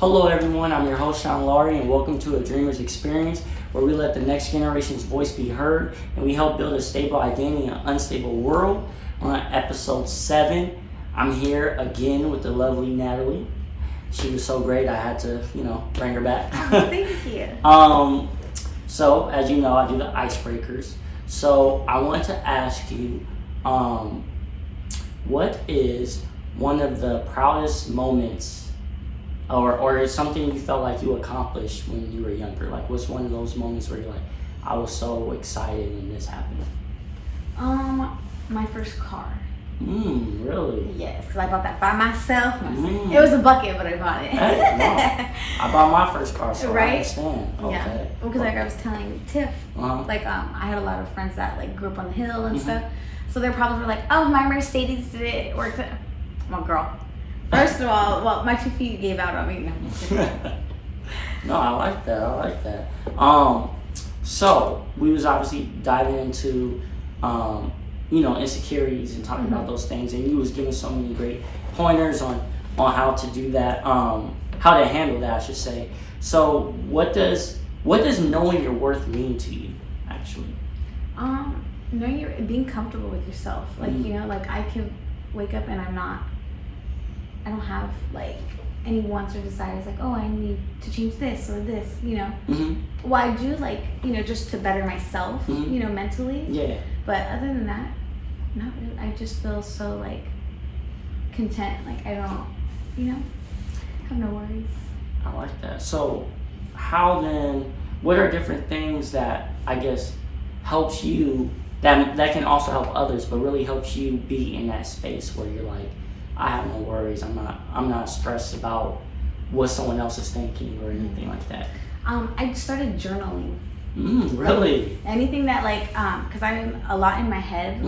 Hello everyone, I'm your host Sean Laurie and welcome to A Dreamer's Experience, where we let the next generation's voice be heard and we help build a stable identity in an unstable world. On episode 7, I'm here again with the lovely Natalie. She was so great I had to, bring her back. Oh, thank you. So as you know, I do the icebreakers. So I want to ask you, what is one of the proudest moments or something you felt like you accomplished when you were younger? Like, what's one of those moments where you're like, I was so excited when this happened? My first car. Really? Yes, because I bought that by myself. It was a bucket, but I bought it. Hey, no. I bought my first car, so Right? I understand. Okay. Yeah. Well, because like I was telling Tiff, Uh-huh. I had a lot of friends that like grew up on the hill and stuff. So their problems were like, oh, my Mercedes did it work. Well, girl. First of all, my 2 feet gave out on me. No, I'm just kidding. No, I like that. So we was obviously diving into, insecurities and talking about those things, and you was giving so many great pointers on how to do that, how to handle that, I should say. So what does knowing your worth mean to you, actually? Knowing you're being comfortable with yourself. Like, like I can wake up and I don't have like any wants or desires like, oh, I need to change this or this, Well, I do just to better myself, mentally. Yeah. But other than that, not really. I just feel so like content. Like I don't, have no worries. I like that. So how then, what are different things that I guess helps you that can also help others, but really helps you be in that space where you're like, I have no worries. I'm not stressed about what someone else is thinking or anything like that. I started journaling. Really? Anything that because I'm a lot in my head,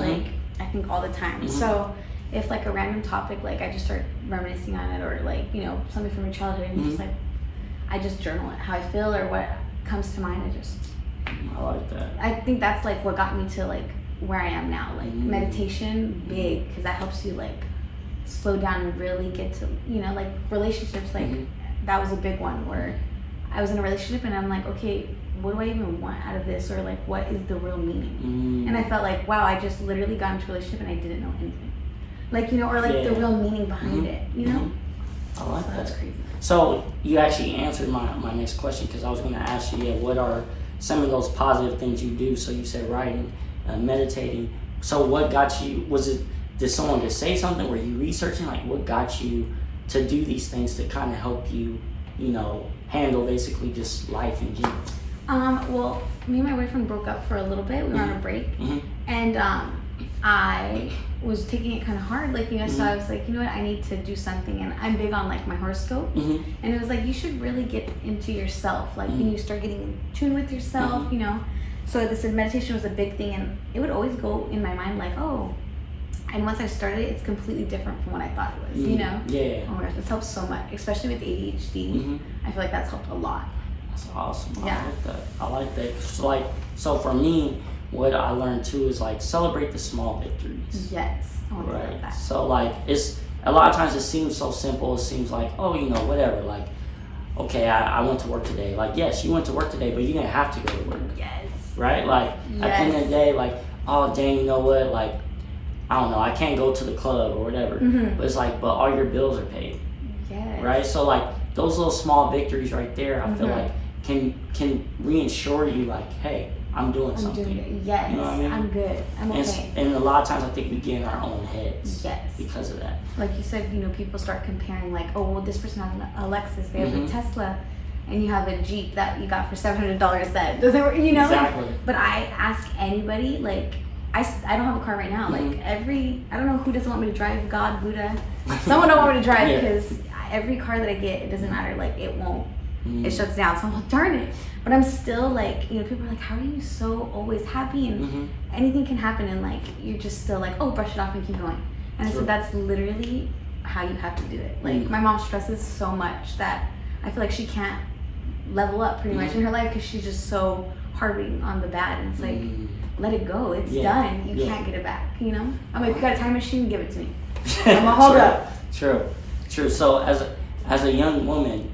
I think all the time. So if like a random topic, like I just start reminiscing on it, or something from your childhood, and just I just journal it, how I feel or what comes to mind. I like that. I think that's like what got me to like where I am now. Like meditation, big, because that helps you like slow down and really get to like relationships. Like that was a big one where I was in a relationship and I'm like, okay, what do I even want out of this, or like what is the real meaning? And I felt like, wow, I just literally got into a relationship and I didn't know anything, or the real meaning behind it. I like that. That's crazy. So you actually answered my next question, because I was going to ask you, what are some of those positive things you do? So you said writing, meditating. So what got you? Did someone just say something? Were you researching? Like, what got you to do these things to kind of help you, handle basically just life in general? Well, me and my boyfriend broke up for a little bit. We were on a break, and I was taking it kind of hard, so I was like, you know what, I need to do something. And I'm big on like my horoscope, and it was like, you should really get into yourself, and you start getting in tune with yourself, So this meditation was a big thing, and it would always go in my mind like, oh. And once I started it, it's completely different from what I thought it was, Yeah. Oh my gosh, this helps so much, especially with ADHD. I feel like that's helped a lot. That's awesome. Yeah. I like that. So for me, what I learned too is like celebrate the small victories. Yes. I want to Right. love that. So like it's a lot of times it seems so simple. It seems like, oh, whatever. Like, okay, I went to work today. Like, yes, you went to work today, but you didn't have to go to work. Yes. Right? Like at the end of the day, like, oh dang, you know what? Like, I don't know, I can't go to the club or whatever. But it's like, but all your bills are paid. Yes. Right? So like those little small victories right there, I feel like can reinsure you like, hey, I'm doing something. Doing it. Yes. You know what I mean? I'm good. I'm okay. And a lot of times I think we get in our own heads. Yes. Because of that. Like you said, people start comparing like, oh, well, this person has an Lexus, they have a Tesla, and you have a Jeep that you got for $700 that doesn't work, Exactly. But I ask anybody, like, I don't have a car right now. Like I don't know who doesn't want me to drive, God, Buddha. Someone don't want me to drive because every car that I get, it doesn't matter. Like it won't, it shuts down. So I'm like, darn it. But I'm still like, people are like, how are you so always happy? And anything can happen, and like you're just still like, oh, brush it off and keep going. And I said, that's literally how you have to do it. Like my mom stresses so much that I feel like she can't level up pretty much in her life because she's just so harping on the bad. And it's like, let it go. It's done. You can't get it back, I mean, if you got a time machine, give it to me. I'm gonna hold up. True. So as a young woman,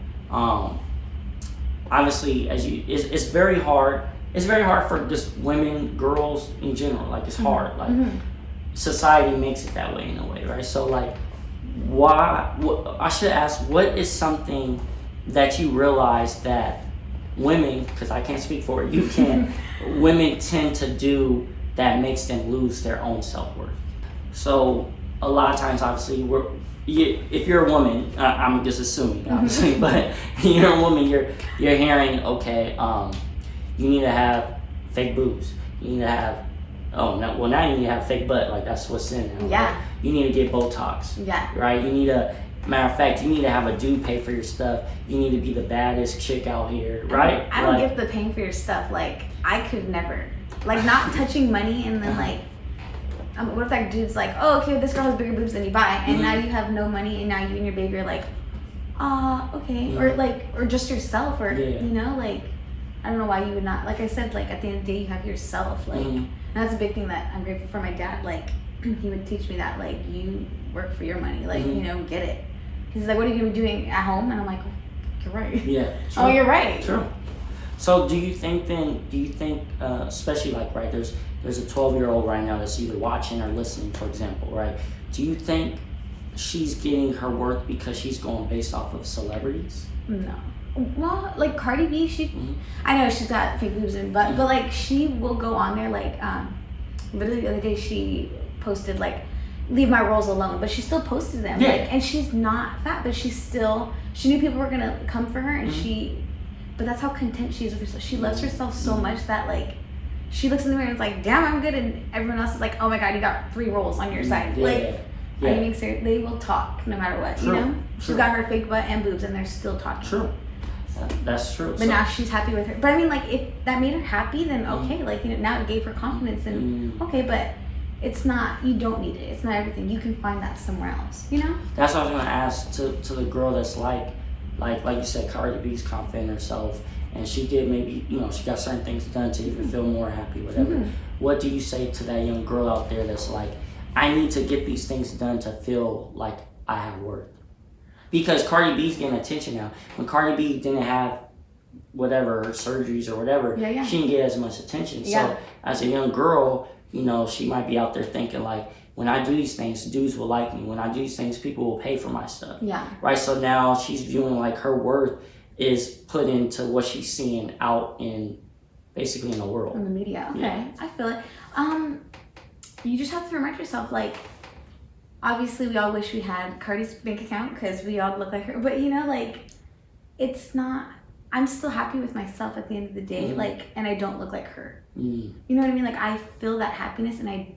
Obviously, it's very hard. It's very hard for just women, girls in general. Like it's hard. Like society makes it that way in a way, right? So like, I should ask, what is something that you realize that women, because I can't speak for it, you can, women tend to do that makes them lose their own self-worth? So a lot of times, obviously, if you're a woman, I'm just assuming, obviously, but you're a woman, you're hearing, okay, you need to have fake boobs. You need to have, now you need to have fake butt. Like that's what's in it. Yeah. Like, you need to get Botox. Yeah. Right? You need to, matter of fact, you need to have a dude pay for your stuff. You need to be the baddest chick out here, right? I don't get the paying for your stuff. Like, I could never. Like, not touching money and then like, what if that dude's like, oh, okay, this girl has bigger boobs than you buy, and now you have no money, and now you and your baby are like, okay, or like, or just yourself, or you know, like, I don't know why you would not. Like I said, like at the end of the day, you have yourself. Like, and that's a big thing that I'm grateful for my dad. Like, he would teach me that, like, you work for your money, like, you know, get it. He's like, what are you gonna be doing at home? And I'm like, you're right. Yeah. True. Oh, you're right. True. So do you think, especially like, right, there's a 12-year-old right now that's either watching or listening, for example, right? Do you think she's getting her worth because she's going based off of celebrities? No. Well, like Cardi B, I know she's got fake boobs and butt, but like she will go on there, like, literally the other day she posted like, leave my rolls alone, but she still posted them. Yeah. Like, and she's not fat, but she knew people were gonna come for her, and but that's how content she is with herself. She loves herself so much that like, she looks in the mirror and is like, damn, I'm good, and everyone else is like, oh my god, you got 3 rolls on your side. Like, are you being serious? They will talk no matter what. True. You know, she's got her fake butt and boobs, and they're still talking. True. That's true. But now she's happy with her. But I mean, like, if that made her happy, then okay. Like, you know, now it gave her confidence, and okay. But it's not. You don't need it. It's not everything. You can find that somewhere else. You know. That's what I was gonna ask to the girl that's like you said, Cardi B's confident in herself, and she did maybe, you know, she got certain things done to even feel more happy, whatever. What do you say to that young girl out there that's like, I need to get these things done to feel like I have worth? Because Cardi B's getting attention now. When Cardi B didn't have whatever surgeries or whatever, she didn't get as much attention. So as a young girl, you know, she might be out there thinking like, when I do these things, dudes will like me. When I do these things, people will pay for my stuff. Yeah. Right. So now she's viewing like her worth is put into what she's seeing out in, basically in the world. In the media. Okay. Yeah. I feel it. You just have to remind yourself, like, obviously we all wish we had Cardi's bank account because we all look like her, but you know, like, it's not, I'm still happy with myself at the end of the day, like, and I don't look like her. You know what I mean? Like, I feel that happiness, and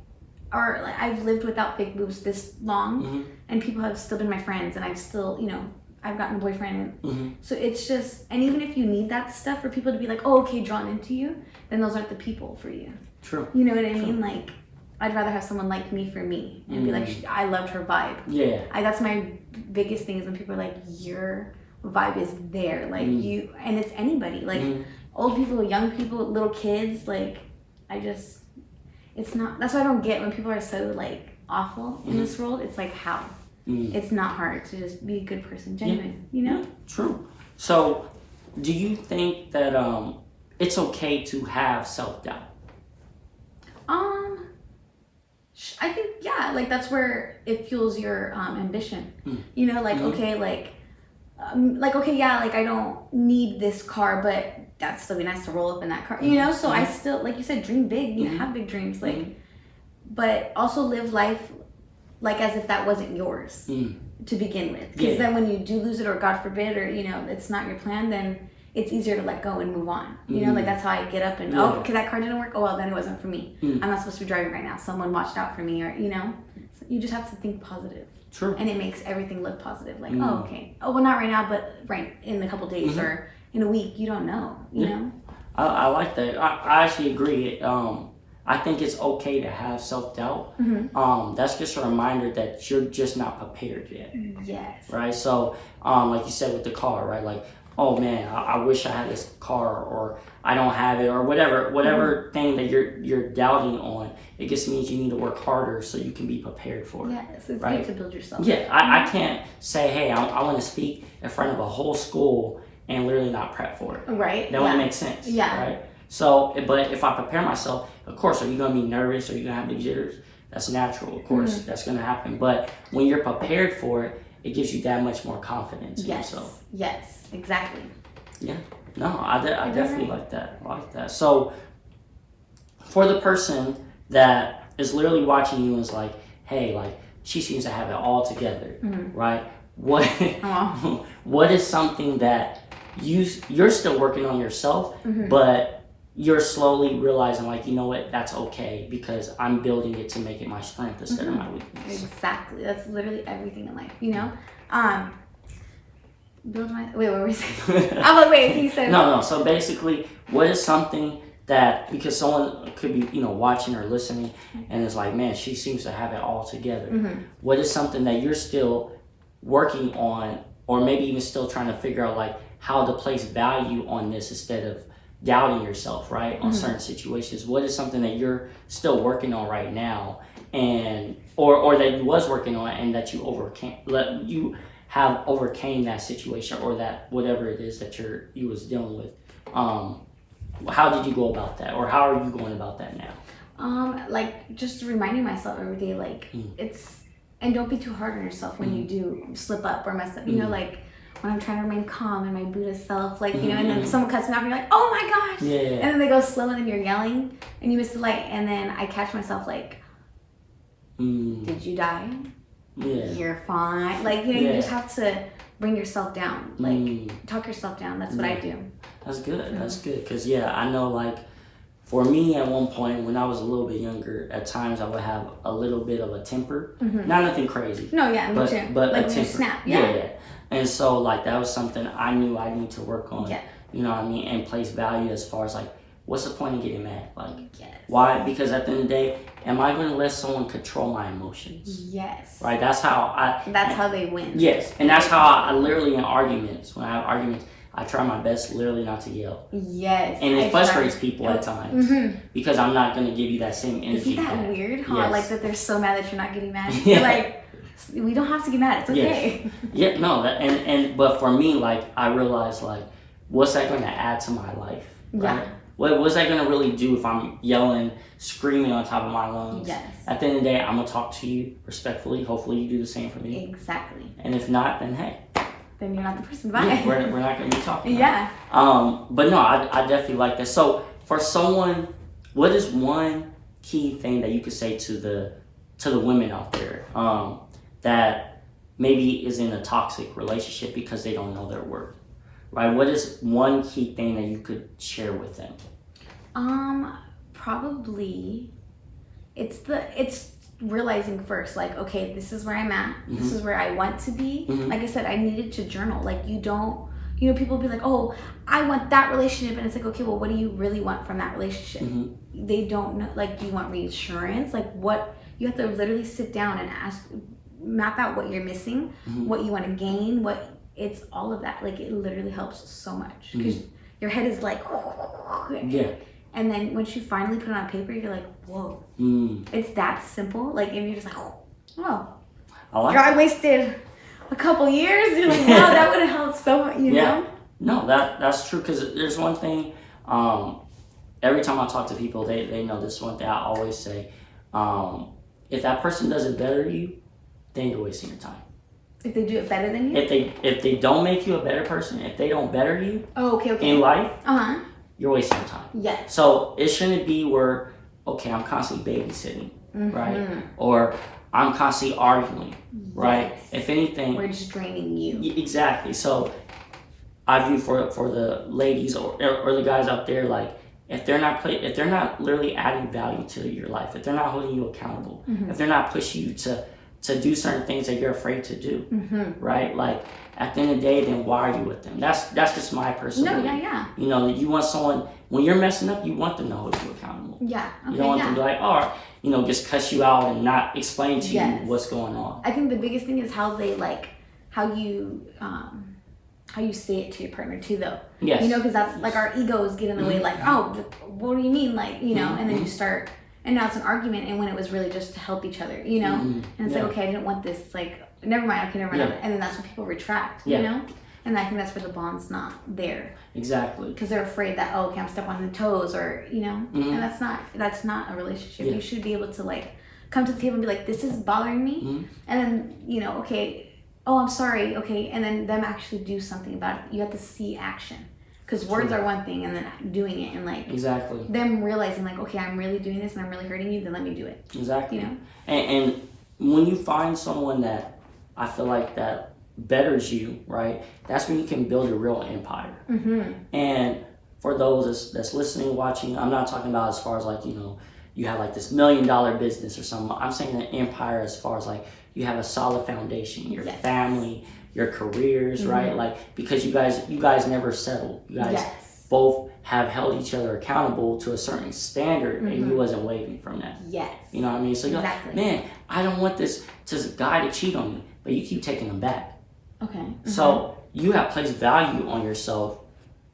I've lived without fake boobs this long, and people have still been my friends, and I've still, you know, I've gotten a boyfriend, and so it's just, and even if you need that stuff for people to be like, oh, okay, drawn into you, then those aren't the people for you. True. You know what I mean? Like, I'd rather have someone like me for me and be like, I loved her vibe. Yeah. That's my biggest thing is when people are like, your vibe is there. Like you, and it's anybody. Like old people, young people, little kids. Like, it's not, that's what I don't get when people are so like awful in this world. It's like, how? It's not hard to just be a good person, genuine, you know? True. So do you think that it's okay to have self-doubt? I think, yeah, like that's where it fuels your ambition. You know, like, okay, like, okay, yeah, like I don't need this car, but that'd still be nice to roll up in that car, you know? So I still, like you said, dream big, you have big dreams, like, but also live life like as if that wasn't yours to begin with. Because then when you do lose it, or God forbid, or, you know, it's not your plan, then it's easier to let go and move on. You know, like that's how I get up and, oh, okay, that car didn't work. Oh, well, then it wasn't for me. I'm not supposed to be driving right now. Someone watched out for me, or, you know, so you just have to think positive. True. And it makes everything look positive. Like, oh, okay. Oh, well, not right now, but right in a couple days or in a week. You don't know, you know? I like that. I actually agree. I think it's okay to have self-doubt. That's just a reminder that you're just not prepared yet. Yes. Right? So, like you said with the car, right? Like, oh man, I wish I had this car, or I don't have it, or whatever thing that you're doubting on. It just means you need to work harder so you can be prepared for it. Yes, it's good to build yourself. Yeah, I can't say, hey, I want to speak in front of a whole school and literally not prep for it. Right. That wouldn't make sense. Yeah. Right. So, but if I prepare myself, of course, are you gonna be nervous? Are you gonna have the jitters? That's natural, of course. That's gonna happen. But when you're prepared for it, it gives you that much more confidence in yourself. Yes. Exactly. Yeah. No, I definitely like that. I like that. So, for the person that is literally watching you and is like, hey, like, she seems to have it all together, right? What is something that you're still working on yourself, but you're slowly realizing, like, you know what, that's okay because I'm building it to make it my strength instead of my weakness. Exactly. That's literally everything in life, you know? Build my, wait, what were we saying? I'm like, wait, he said. No. So basically, what is something that, because someone could be, you know, watching or listening and it's like, man, she seems to have it all together. What is something that you're still working on, or maybe even still trying to figure out, like, how to place value on this instead of doubting yourself, right, on certain situations? What is something that you're still working on right now, and or that you was working on and that you overcame that situation, or that whatever it is that you was dealing with? How did you go about that, or how are you going about that now? Like, just reminding myself every day, like, it's, and don't be too hard on yourself when you do slip up or mess up, you know, like, when I'm trying to remain calm in my Buddha self, like, you know, and then someone cuts me off and you're like, oh my gosh, and then they go slow and then you're yelling and you miss the light, and then I catch myself like, did you die? You're fine. Like, you know, you just have to bring yourself down, like, talk yourself down. That's what I do. That's good. That's good. Because, I know, like, for me at one point when I was a little bit younger, at times I would have a little bit of a temper. Not nothing crazy. No, but like a when you temper. snap. Yeah. And so, like, that was something I knew I need to work on. You know what I mean? And place value as far as, like, what's the point of getting mad? Like, why? Because at the end of the day, am I going to let someone control my emotions? Yes. Right? That's how they win. Yes. And that's how I literally, in arguments, when I have arguments, I try my best literally not to yell. Yes. And it frustrates people at times because I'm not going to give you that same energy. Isn't that weird? Huh? Like, that they're so mad that you're not getting mad. You're like, we don't have to get mad. It's okay. But for me, like, I realized, like, what's that going to add to my life? Right? What's that going to really do if I'm yelling, screaming on top of my lungs? At the end of the day, I'm going to talk to you respectfully. Hopefully you do the same for me. Exactly. And if not, then hey. Then you're not the person. Bye. We're not going to be talking. But no, I definitely like that. So for someone, what is one key thing that you could say to the women out there that maybe is in a toxic relationship because they don't know their worth? Right? What is one key thing that you could share with them? Probably it's realizing first, like, okay, this is where I'm at. This is where I want to be. Like I said, I needed to journal. Like, you don't, you know, people be like, oh, I want that relationship, and it's like, okay, well, what do you really want from that relationship? They don't know. Like, do you want reassurance? Like, what, you have to literally sit down and map out what you're missing, what you want to gain, it's all of that. Like, it literally helps so much because your head is like, and then once you finally put it on paper, you're like, whoa, it's that simple. Like, and you're just like, oh, I wasted a couple years. You're like, wow, that would have helped so much, you know? No, that's true, because there's one thing, every time I talk to people, they know this one thing I always say, if that person does it better than you, then you're wasting your time. If they do it better than you? If they don't make you a better person, if they don't better you in life, you're wasting your time. Yes. So it shouldn't be where, okay, I'm constantly babysitting, right? Or I'm constantly arguing, right? If anything, we're just draining you. Exactly. So I view for the ladies or the guys out there, like, if they're not literally adding value to your life, if they're not holding you accountable, if they're not pushing you to do certain things that you're afraid to do, right? Like, at the end of the day, then why are you with them? That's just my personal belief. You know, you want someone, when you're messing up, you want them to hold you accountable. You don't want them to be like, oh, you know, just cuss you out and not explain to you what's going on. I think the biggest thing is how you say it to your partner too, though. Yes. You know, because that's like, our egos get in the way, like, oh, what do you mean? Like, you know, and then you start, and now it's an argument, and when it was really just to help each other, you know? And it's like, okay, I didn't want this. It's like, never mind, okay, never mind. And then that's when people retract, you know? And I think that's where the bond's not there. Exactly. Because they're afraid that, oh, okay, I'm stepping on the toes, or, you know, and that's not a relationship. Yeah. You should be able to, like, come to the table and be like, this is bothering me. And then, you know, okay, oh, I'm sorry, okay, and then them actually do something about it. You have to see action. Because words are one thing, and then doing it, and, like, exactly. them realizing, like, okay, I'm really doing this and I'm really hurting you, then let me do it. Exactly. You know? And when you find someone that I feel like that betters you, right, that's when you can build a real empire. And for those that's listening, watching, I'm not talking about as far as, like, you know, you have like this $1 million business or something. I'm saying an empire as far as, like, you have a solid foundation, your family, your careers, right? Like, because you guys never settled. You guys both have held each other accountable to a certain standard, and you wasn't wavering from that. You know what I mean? So you're like, man, I don't want this guy to cheat on me, but you keep taking him back. So you have placed value on yourself,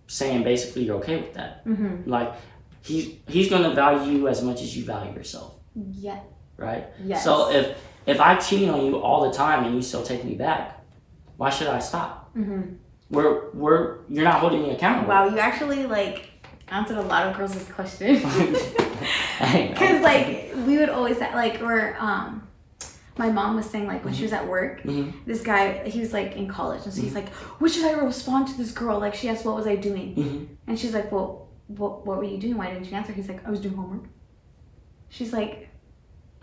saying basically you're okay with that. Like, he's going to value you as much as you value yourself. Right? So if I cheat on you all the time and you still take me back, why should I stop? You're not holding me accountable. Wow, you actually, like, answered a lot of girls' questions. Because, like, we would always, like, or my mom was saying, like, when she was at work, this guy, he was, like, in college, and so he's like, what should I respond to this girl? Like, she asked, what was I doing? And she's like, well, what were you doing? Why didn't you answer? He's like, I was doing homework. She's like,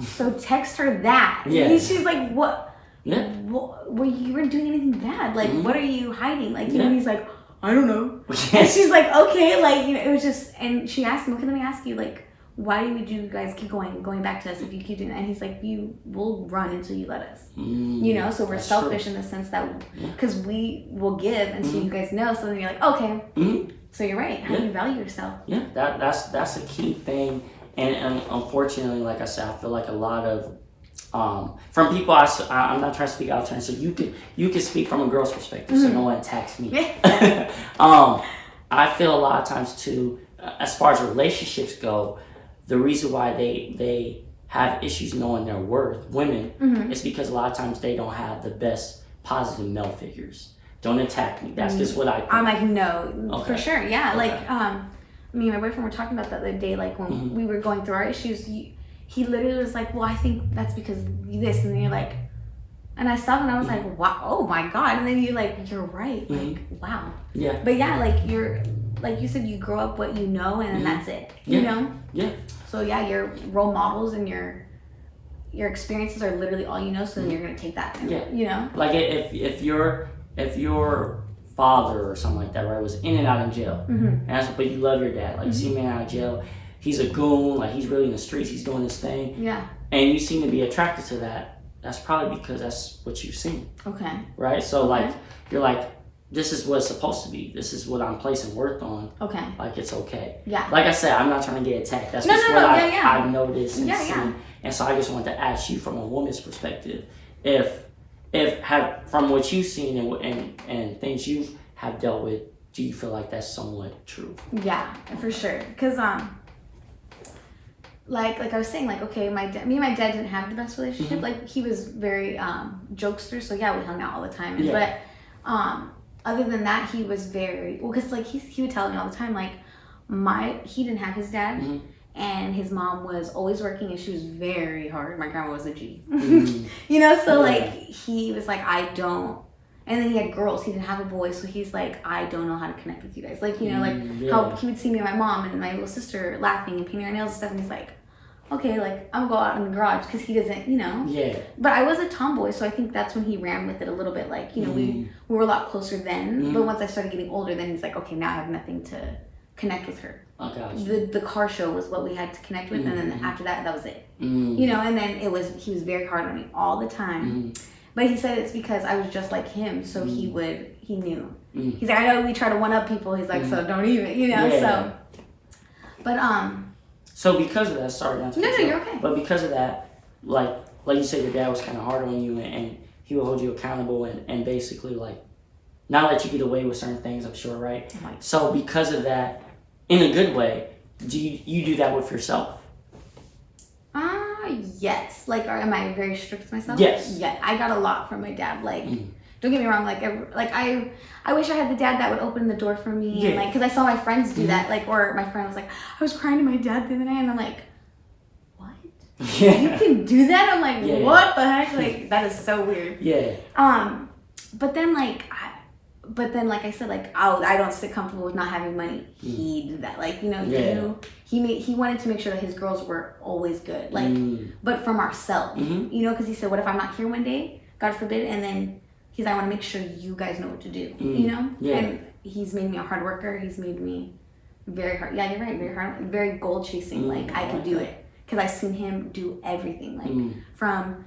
so text her that. She's like, what? Well, you weren't doing anything bad. Like, what are you hiding? Like, you know, and he's like, I don't know. And she's like, okay, like, you know, it was just, and she asked him, okay, let me ask you, like, why would you guys keep going back to us if you keep doing that? And he's like, you will run until you let us. You know, so we're selfish in the sense that, because we will give until you guys know, so then you're like, okay. So you're right. How do you value yourself? That's a key thing. And unfortunately, like I said, I feel like a lot of from people, I'm not trying to speak out of turn, so you can speak from a girl's perspective, so no one attacks me. I feel a lot of times too, as far as relationships go, the reason why they have issues knowing their worth, women, is because a lot of times they don't have the best positive male figures. Don't attack me. That's just what I think. I'm like, no, for sure, yeah. Like, me and my boyfriend were talking about that the other day, like, when we were going through our issues, he literally was like, well, I think that's because this, and then you're like, and I stopped and I was like, wow, oh my God, and then you're like, you're right, like, wow. But yeah, like, you're, like you said, you grow up what you know, and then that's it, you know? So yeah, your role models and your experiences are literally all you know, so then you're gonna take that, you know? Like, if your father or something like that, right, was in and out of jail, but you love your dad, like, you see him in and out of jail, he's a goon, like, he's really in the streets, he's doing this thing, and you seem to be attracted to that, that's probably because that's what you've seen. Right? So, like, you're like, this is what it's supposed to be. This is what I'm placing worth on. Like, it's okay. Like I said, I'm not trying to get attacked. That's just what I've noticed and seen. And so I just wanted to ask you from a woman's perspective, if from what you've seen and things you have dealt with, do you feel like that's somewhat true? Yeah, for sure. Because like I was saying, like, okay, me and my dad didn't have the best relationship. Like, he was very jokester, so yeah, we hung out all the time. But other than that, he was very, well, because, like, he would tell me all the time, like, he didn't have his dad, and his mom was always working, and she was very hard. My grandma was a G. You know, so like, he was like, I don't. And then he had girls. He didn't have a boy, so he's like, I don't know how to connect with you guys. Like, you know, like, how he would see me and my mom and my little sister laughing and painting our nails and stuff, and he's like, okay, like, I'm gonna go out in the garage, because he doesn't, you know. But I was a tomboy, so I think that's when he ran with it a little bit. Like, you know, we were a lot closer then. But once I started getting older, then he's like, okay, now I have nothing to connect with her. The car show was what we had to connect with, and then after that was it. You know, and then he was very hard on me all the time. But he said it's because I was just like him, so he knew. He's like, I know we try to one up people. He's like, so don't even, you know. So, but So because of that, sorry not to. No, you're okay. But because of that, like you said, your dad was kind of hard on you, and he would hold you accountable, and basically, like, not let you get away with certain things. I'm sure, right? So because of that, in a good way, do you do that with yourself? Yes. Like, am I very strict with myself? Yes. Yeah, I got a lot from my dad. Like, Don't get me wrong. Like I wish I had the dad that would open the door for me. Yeah. And like, cause I saw my friends do that. Like, or my friend was like, I was crying to my dad the other day, and I'm like, what? Yeah. You can do that? I'm like, Yeah. what the heck? Like, that is so weird. Yeah. But then like I said, like, I don't sit comfortable with not having money. He did that. Like, you know, he wanted to make sure that his girls were always good. Like, but from ourselves, you know, because he said, what if I'm not here one day, God forbid, and then he's like, I want to make sure you guys know what to do, you know? Yeah. And he's made me a hard worker. He's made me very hard. Yeah, you're right. Very hard. Very goal chasing. Like, I can do it. Because I've seen him do everything. Like, from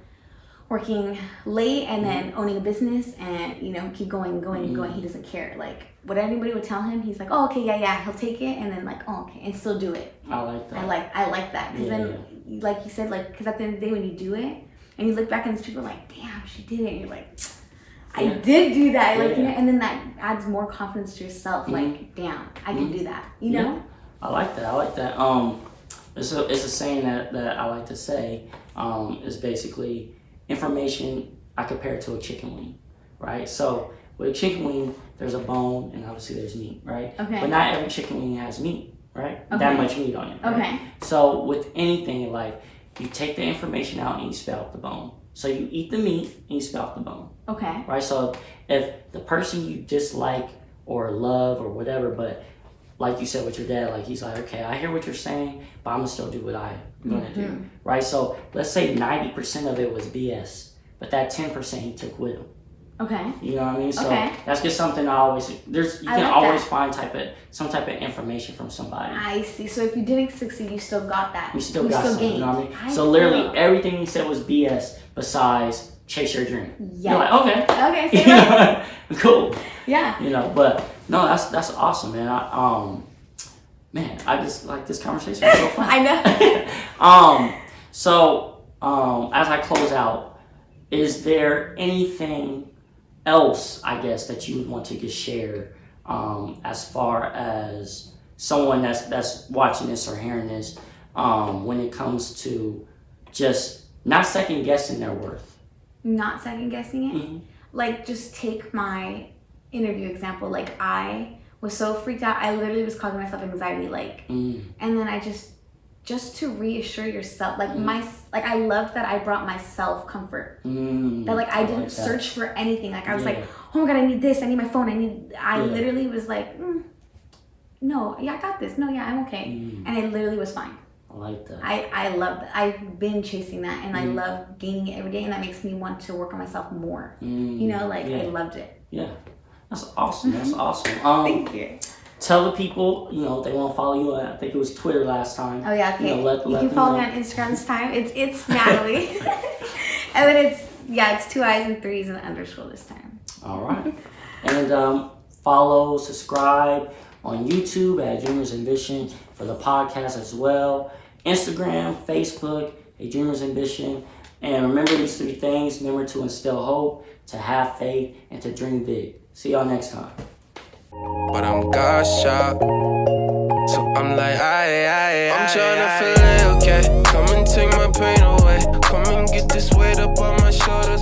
working late and then owning a business and, you know, keep going. He doesn't care. Like, what anybody would tell him, he's like, oh, okay, yeah, he'll take it. And then like, oh, okay, and still do it. I like that. I like that. Because then, like you said, like, because at the end of the day, when you do it, and you look back and these people are like, damn, she did it. And you're like, I did do that. Like, you know, and then that adds more confidence to yourself. Like, damn, I can do that. You know? I like that. It's a saying that I like to say. Is basically information. I compare it to a chicken wing, right? So with a chicken wing, there's a bone and obviously there's meat, right? Okay. But not every chicken wing has meat, right? Okay. That much meat on it. Right? Okay. So with anything in life, you take the information out and you spell out the bone. So you eat the meat and you spell out the bone. Okay. Right? So if the person you dislike or love or whatever, but like you said with your dad, like he's like, okay, I hear what you're saying, but I'm gonna still do what I'm gonna do. Right? So let's say 90% of it was BS, but that 10% he took with him. Okay. You know what I mean? So that's just something I always you can always find some type of information from somebody. I see. So if you didn't succeed, you still got that. You still got something, gained. you know what I mean? So literally everything he said was BS besides chase your dream. Yeah. You're like, okay. Okay. You know, cool. Yeah. You know, but no, that's awesome, man. I just like this conversation. It's so fun. I know. So as I close out, is there anything else, I guess, that you would want to just share as far as someone that's watching this or hearing this when it comes to just not second guessing their worth? Not second guessing it. Mm-hmm. Like, just take my interview example. Like, I was so freaked out. I literally was causing myself anxiety. Like, and then I just to reassure yourself, like I love that I brought myself comfort. That like I didn't search for anything. Like I was like, oh my god, I need this. I need my phone. I literally was like, no, yeah, I got this. No, yeah, I'm okay. And I literally was fine. I like that. I love that. I've been chasing that, and I love gaining it every day, and that makes me want to work on myself more. You know, like I loved it. Yeah, that's awesome. That's awesome. Thank you. Tell the people, you know, if they want to follow you. I think it was Twitter last time. Oh yeah, okay. You know, you can follow me on Instagram this time. It's Natalie, and then it's 2 eyes and 3s and underscore this time. All right, and follow, subscribe on YouTube at Dreamers Ambition for the podcast as well. Instagram, Facebook, A Dreamers Ambition. And remember these 3 things. Remember to instill hope, to have faith, and to dream big. See y'all next time. But I'm God shot, so I'm like, I'm tryna feel it, okay. Come and take my pain away. Come and get this weight up on my shoulder.